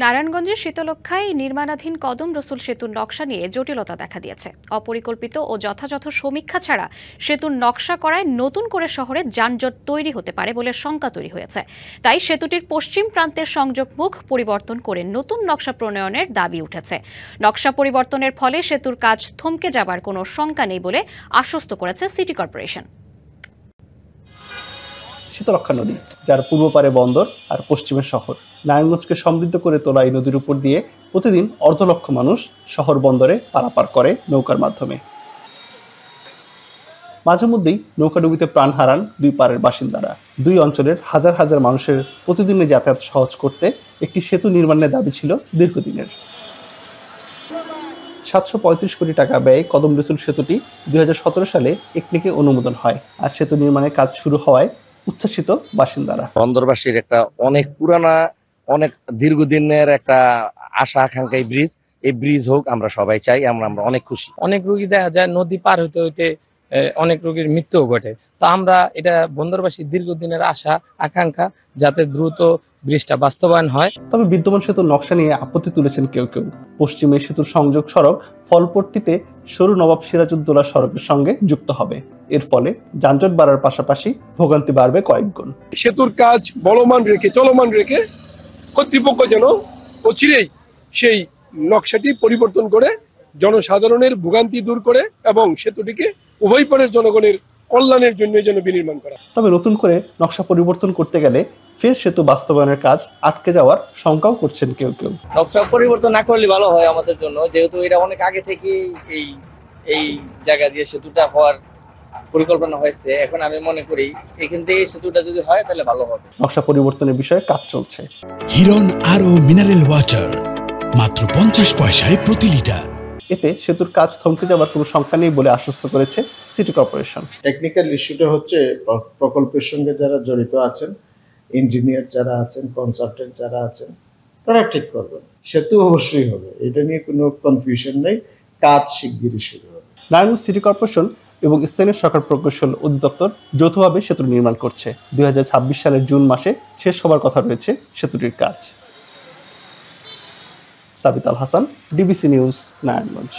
নারায়ণগঞ্জের শীতলক্ষ্যায় নির্মাণাধীন কদম রসুল সেতুর নকশা নিয়ে জটিলতা দেখা দিয়েছে। অপরিকল্পিত ও যথাযথ সমীক্ষা ছাড়া সেতুর নকশা করায় নতুন করে শহরে যানজট তৈরি হতে পারে বলে শঙ্কা তৈরি হয়েছে। তাই সেতুটির পশ্চিম প্রান্তের সংযোগ মুখ পরিবর্তন করে নতুন নকশা প্রণয়নের দাবি উঠেছে। নকশা পরিবর্তনের ফলে সেতুর কাজ থমকে যাবার কোনো শঙ্কা নেই বলে আশ্বস্ত করেছে সিটি কর্পোরেশন। শীতলক্ষ্যা নদী, যার পূর্ব পারে বন্দর আর পশ্চিমে শহর, নারায়ণগঞ্জকে সমৃদ্ধ করে তোলা এই নদীর উপর দিয়ে প্রতিদিন অর্ধ লক্ষ মানুষ শহর বন্দরে পারাপার করে নৌকার মাধ্যমে। মাঝে মধ্যেই নৌকাডুবিতে প্রাণ হারান দুই পারের বাসিন্দারা। দুই অঞ্চলের হাজার হাজার মানুষের প্রতিদিনের যাতায়াত সহজ করতে একটি সেতু নির্মাণের দাবি ছিল দীর্ঘদিনের। 735 কোটি টাকা ব্যয়ে কদম রসুল সেতুটি 2017 সালে একনেকে অনুমোদন হয়, আর সেতু নির্মাণের কাজ শুরু হওয়ায় উচ্ছ্বসিত বাসিন্দারা। বন্দরবাসীর একটা অনেক পুরানা, অনেক দীর্ঘদিনের একটা আশা আকাঙ্ক্ষা এই ব্রিজ হোক, আমরা সবাই চাই, আমরা অনেক খুশি। অনেক রোগী দেখা যায় নদী পার হইতে হইতে অনেক রোগীর মৃত্যুও ঘটে। তো আমরা এটা বন্দরবাসীর দীর্ঘদিনের আশা আকাঙ্ক্ষা, যাতে দ্রুত ব্রিজটা বাস্তবায়ন হয়। তবে বিদ্যমান সেতুর নকশা নিয়ে আপত্তি তুলেছেন কেউ কেউ। পশ্চিমে সেতুর সংযোগ সড়ক ফলপট্টিতে সরু নবাব সিরাজউদ্দৌলা সড়কের সঙ্গে যুক্ত হবে। এর ফলে যানজট বাড়ার পাশাপাশি ভোগান্তি বাড়বে কয়েক গুণ। সেতুর কাজ চলমান রেখে কর্তৃপক্ষ যেন অচিরেই সেই নকশাটি পরিবর্তন করে জনসাধারণের ভোগান্তি দূর করে এবং সেতুটিকে উভয় পারের জনগণের কল্যাণের জন্য যেন বিনির্মাণ করা। তবে নতুন করে নকশা পরিবর্তন করতে গেলে ফের সেতু বাস্তবায়নের কাজ আটকে যাওয়ার শঙ্কাও করছেন কেউ কেউ। নকশা পরিবর্তন না করলে ভালো হয় আমাদের জন্য, যেহেতু এটা অনেক আগে থেকে এই জায়গা দিয়ে সেতুটা হওয়ার পরিকল্পনা হয়েছে। এখন আমি মনে করি এখান থেকে সেতুটা যদি হয় তাহলে ভালো হবে। নকশা পরিবর্তনের বিষয়ে কাজ চলছে। হিরন আরো মিনারেল ওয়াটার মাত্র 50 পয়সায় প্রতি লিটার। এতে সেতুর কাজ থমকে যাবার কোনো শঙ্কা নেই বলে আশ্বস্ত করেছে সিটি কর্পোরেশন। টেকনিক্যাল ইস্যুটা হচ্ছে প্রকল্পের সঙ্গে যারা জড়িত আছেন, ইঞ্জিনিয়ার যারা আছেন, কনসালটেন্ট যারা আছেন, তারা ঠিক করবেন। সেতু অবশ্যই হবে, এটা নিয়ে কোনো কনফিউশন নেই। কাজ শিগগিরই শুরু হবে। নারায়ণগঞ্জ সিটি কর্পোরেশন এবং স্থানীয় সরকার প্রকৌশল অধিদপ্তর যৌথভাবে সেতু নির্মাণ করছে। 2026 সালের জুন মাসে শেষ হবার কথা রয়েছে সেতুটির কাজ। সাবিত আল হাসান, ডিবিসি নিউজ, নারায়ণগঞ্জ।